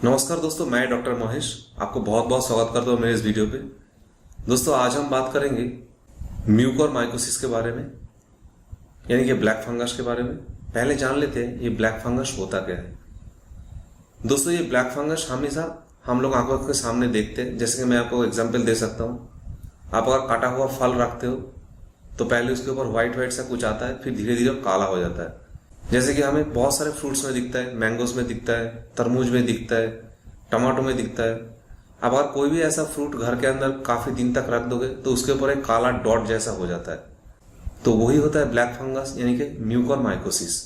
नमस्कार दोस्तों, मैं डॉक्टर महेश आपको बहुत बहुत स्वागत करता हूँ मेरे इस वीडियो पे। दोस्तों आज हम बात करेंगे म्यूकोरमाइकोसिस के बारे में, यानी कि ब्लैक फंगस के बारे में। पहले जान लेते हैं ये ब्लैक फंगस होता क्या है। दोस्तों ये ब्लैक फंगस हमेशा हम लोग आंखों के सामने देखते हैं। जैसे कि मैं आपको एग्जाम्पल दे सकता हूँ, आप अगर काटा हुआ फल रखते हो तो पहले उसके ऊपर व्हाइट सा कुछ आता है, फिर धीरे धीरे काला हो जाता है। जैसे कि हमें बहुत सारे फ्रूट्स में दिखता है, मैंगोज में दिखता है, तरबूज में दिखता है, टमाटो में दिखता है। अब अगर कोई भी ऐसा फ्रूट घर के अंदर काफी दिन तक रख दोगे तो उसके ऊपर एक काला डॉट जैसा हो जाता है, तो वही होता है ब्लैक फंगस, यानी कि म्यूकोरमाइकोसिस।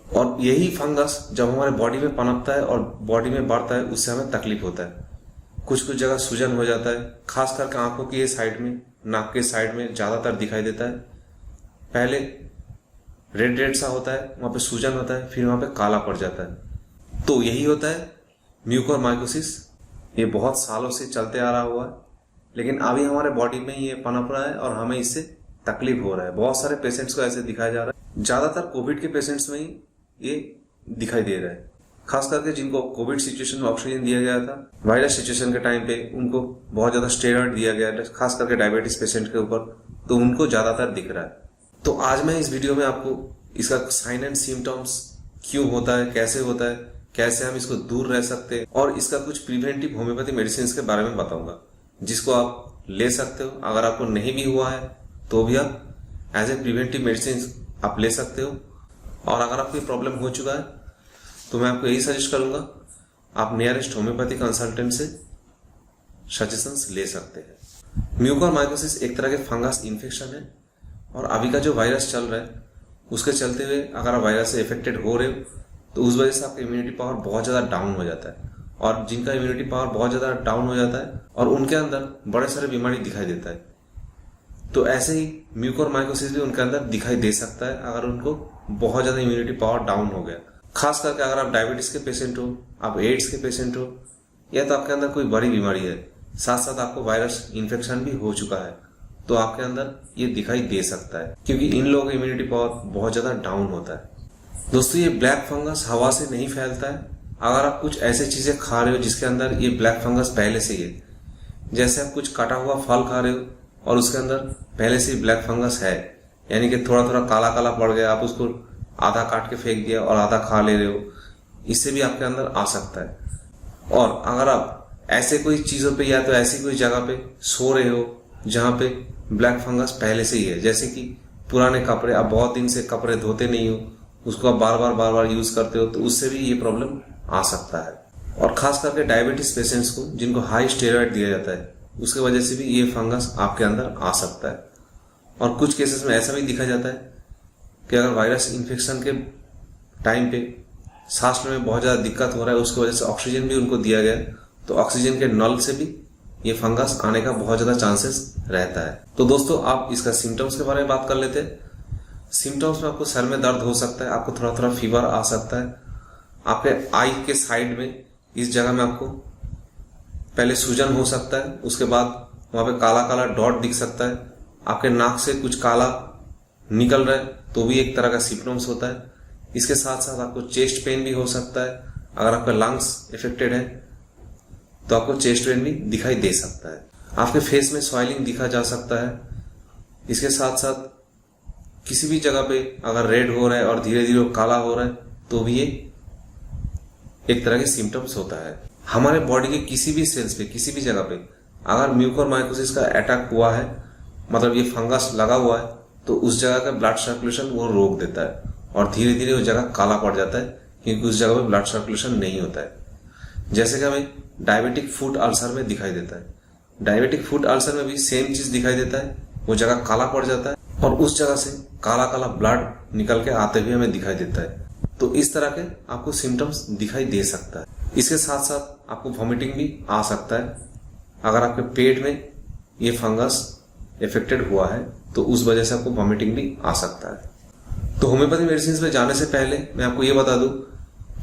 और यही फंगस जब हमारे बॉडी में पनपता है और बॉडी में बढ़ता है, उससे हमें तकलीफ होता है। कुछ कुछ जगह सूजन हो जाता है, खास करके आंखों की ये साइड में, नाक के साइड में ज्यादातर दिखाई देता है। पहले रेड सा होता है, वहां पे सूजन होता है, फिर वहां पे काला पड़ जाता है। तो यही होता है म्यूकोरमाइकोसिस। ये बहुत सालों से चलते आ रहा हुआ है, लेकिन अभी हमारे बॉडी में ये पनप रहा है और हमें इससे तकलीफ हो रहा है। बहुत सारे पेशेंट्स को ऐसे दिखाया जा रहा है। ज्यादातर कोविड के पेशेंट्स में ही ये दिखाई दे रहा है, खास करके जिनको कोविड सिचुएशन में ऑक्सीजन दिया गया था, वायरस सिचुएशन के टाइम पे उनको बहुत ज्यादा स्टेरॉइड दिया गया है, खास करके डायबिटीज पेशेंट के ऊपर, तो उनको ज्यादातर दिख रहा है। तो आज मैं इस वीडियो में आपको इसका साइन एंड सिम्टम्स, क्यों होता है, कैसे होता है, कैसे हम इसको दूर रह सकते हैं, और इसका कुछ प्रिवेंटिव होम्योपैथी मेडिसिन के बारे में बताऊंगा, जिसको आप ले सकते हो। अगर आपको नहीं भी हुआ है तो भी आप एज ए प्रिवेंटिव मेडिसिन आप ले सकते हो। और अगर आपको प्रॉब्लम हो चुका है तो मैं आपको यही सजेस्ट करूंगा, आप नियरेस्ट होम्योपैथी कंसल्टेंट से सजेशंस ले सकते हैं। म्यूकोरमाइकोसिस एक तरह के फंगस इन्फेक्शन है, और अभी का जो वायरस चल रहा है उसके चलते हुए अगर आप वायरस से इफेक्टेड हो रहे हो तो उस वजह से आपका इम्यूनिटी पावर बहुत ज़्यादा डाउन हो जाता है। और जिनका इम्यूनिटी पावर बहुत ज़्यादा डाउन हो जाता है और उनके अंदर बड़े सारे बीमारी दिखाई देता है, तो ऐसे ही म्यूकोरमाइकोसिस भी उनके अंदर दिखाई दे सकता है अगर उनको बहुत ज़्यादा इम्यूनिटी पावर डाउन हो गया। खास करके अगर आप डायबिटीज के पेशेंट हो, आप एड्स के पेशेंट हो, या तो आपके अंदर कोई बड़ी बीमारी है, साथ साथ आपको वायरस इन्फेक्शन भी हो चुका है, तो आपके अंदर ये दिखाई दे सकता है, क्योंकि इन लोगों का इम्यूनिटी पावर बहुत ज्यादा डाउन होता है। दोस्तों ये ब्लैक फंगस हवा से नहीं फैलता है। अगर आप कुछ ऐसे चीजें खा रहे हो जिसके अंदर ये ब्लैक फंगस पहले से ही है, जैसे आप कुछ कटा हुआ फल खा रहे हो और उसके अंदर पहले से ही ब्लैक फंगस है, यानी कि थोड़ा थोड़ा काला काला पड़ गया, आप उसको आधा काट के फेंक दिया और आधा खा ले रहे हो, इससे भी आपके अंदर आ सकता है। और अगर आप ऐसे कोई चीजों पे या तो ऐसी कोई जगह पे सो रहे हो जहां पे ब्लैक फंगस पहले से ही है, जैसे कि पुराने कपड़े, आप बहुत दिन से कपड़े धोते नहीं हो, उसको आप बार बार यूज करते हो, तो उससे भी ये प्रॉब्लम आ सकता है। और खास करके डायबिटीज पेशेंट्स को, जिनको हाई स्टेरॉइड दिया जाता है, उसके वजह से भी ये फंगस आपके अंदर आ सकता है। और कुछ केसेस में ऐसा भी दिखा जाता है कि अगर वायरस इन्फेक्शन के टाइम पे सांस लेने में बहुत ज्यादा दिक्कत हो रहा है, उसकी वजह से ऑक्सीजन भी उनको दिया गया, तो ऑक्सीजन के नल से भी ये फंगस आने का बहुत ज्यादा चांसेस रहता है। तो दोस्तों आप इसका सिम्टम्स के बारे में बात कर लेते हैं। सिम्टम्स में आपको सर में दर्द हो सकता है, आपको थोड़ा थोड़ा फीवर आ सकता है, आपके आई के साइड में इस जगह में आपको पहले सूजन हो सकता है, उसके बाद वहां पे काला काला डॉट दिख सकता है, आपके नाक से कुछ काला निकल रहा है, तो भी एक तरह का सिम्टम्स होता है। इसके साथ साथ आपको चेस्ट पेन भी हो सकता है। अगर आपका लंग्स इफेक्टेड है तो आपको चेस्ट पेन भी दिखाई दे सकता है। आपके फेस में स्वेलिंग दिखा जा सकता है। इसके साथ साथ किसी भी जगह पे अगर रेड हो रहा है और धीरे धीरे काला हो रहा है, तो भी ये एक तरह के सिम्टम्स होता है। हमारे बॉडी के किसी भी सेल्स पे, किसी भी जगह पे अगर म्यूकोरमाइकोसिस का अटैक हुआ है, मतलब ये फंगस लगा हुआ है, तो उस जगह का ब्लड सर्कुलेशन वो रोक देता है और धीरे धीरे उस जगह काला पड़ जाता है, क्योंकि उस जगह पे ब्लड सर्कुलेशन नहीं होता है। जैसे कि हमें डायबिटिक फूट अल्सर में दिखाई देता है, डायबिटिक फूट अल्सर में भी सेम चीज दिखाई देता है, वो जगह काला पड़ जाता है और उस जगह से काला काला ब्लड निकल के आते हुए हमें दिखाई देता है। तो इस तरह के आपको सिम्टम्स दिखाई दे सकता है। इसके साथ साथ आपको वॉमिटिंग भी आ सकता है। अगर आपके पेट में ये फंगस इफेक्टेड हुआ है तो उस वजह से आपको वॉमिटिंग भी आ सकता है। तो होम्योपैथी मेडिसिन में जाने से पहले मैं आपको ये बता दूं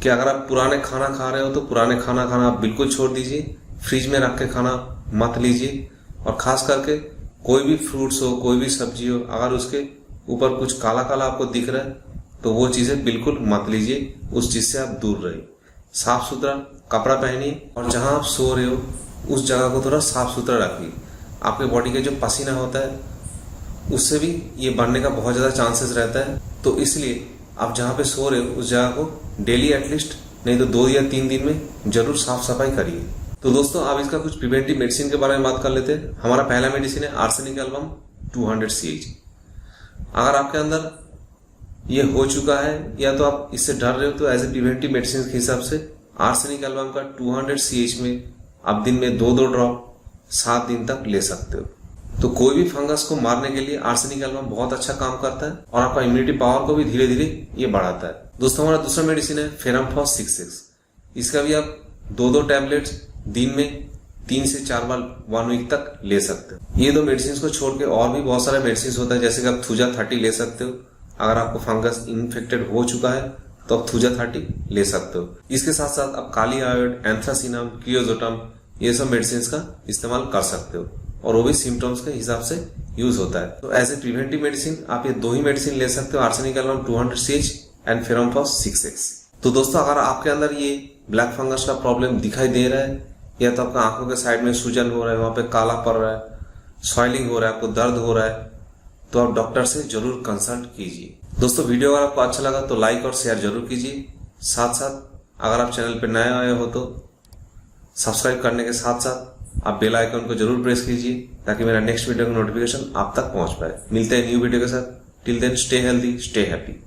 कि अगर आप पुराने खाना खा रहे हो तो पुराने खाना आप बिल्कुल छोड़ दीजिए, फ्रिज में रख के खाना मत लीजिए। और खास करके कोई भी फ्रूट्स हो, कोई भी सब्जी हो, अगर उसके ऊपर कुछ काला काला आपको दिख रहा है तो वो चीजें बिल्कुल मत लीजिए, उस चीज से आप दूर रहिए। साफ सुथरा कपड़ा पहनिए और जहां आप सो रहे हो उस जगह को थोड़ा साफ सुथरा रखिए। आपके बॉडी का जो पसीना होता है उससे भी ये बढ़ने का बहुत ज़्यादा चांसेस रहता है। तो इसलिए आप जहाँ पे सो रहे हो उस जगह को डेली एटलीस्ट नहीं तो 2 या 3 दिन में जरूर साफ सफाई करिए। तो दोस्तों अब इसका कुछ प्रिवेंटिव मेडिसिन के बारे में बात कर लेते हैं। हमारा पहला मेडिसिन है आर्सेनिक एल्बम 200 CH। अगर आपके अंदर ये हो चुका है या तो आप इससे डर रहे हो तो एज ए प्रिवेंटिव मेडिसिन के हिसाब से आर्सेनिक एल्बम का 200 CH में आप दिन में 2-2 ड्रॉप 7 दिन तक ले सकते हो। तो कोई भी फंगस को मारने के लिए आर्सेनिक एल्बम बहुत अच्छा काम करता है और आपका इम्यूनिटी पावर को भी धीरे धीरे ये बढ़ाता है। दोस्तों हमारा दूसरा मेडिसिन है फेरमफॉस 6X। इसका भी आप 2-2 टैबलेट्स दिन में 3 से 4 बार 1 वीक तक ले सकते हो। ये 2 मेडिसिन को छोड़ के और भी बहुत सारे मेडिसिन होता है, जैसे कि आप थूजा 30 ले सकते हो। अगर आपको फंगस इन्फेक्टेड हो चुका है तो आप थूजा 30 ले सकते हो। इसके साथ साथ आप काली आयोड, एंथ्रासिनम, क्रियोजोटम ये सब मेडिसिन का इस्तेमाल कर सकते हो और वो भी सिम्टम्स के हिसाब से यूज होता है। तो एज ए प्रिवेंटिव मेडिसिन आप ये 2 ही मेडिसिन ले सकते हो, arsenic album 200 CH and ferrum phos 6X। तो दोस्तों अगर आपके अंदर ये ब्लैक फंगस का प्रॉब्लम दिखाई दे रहा है या तो आपका आंखों के साइड में सूजन हो रहा है, वहां पे काला पड़ रहा है, स्वेलिंग हो रहा है, आपको दर्द हो रहा है, तो आप डॉक्टर से जरूर कंसल्ट कीजिए। दोस्तों वीडियो अगर आपको अच्छा लगा तो लाइक और शेयर जरूर कीजिए। साथ साथ अगर आप चैनल पर नए आए हो तो सब्सक्राइब करने के साथ साथ आप बेल आइकन को जरूर प्रेस कीजिए ताकि मेरा नेक्स्ट वीडियो का नोटिफिकेशन आप तक पहुंच पाए। मिलते हैं न्यू वीडियो के साथ। Till then stay healthy, stay happy.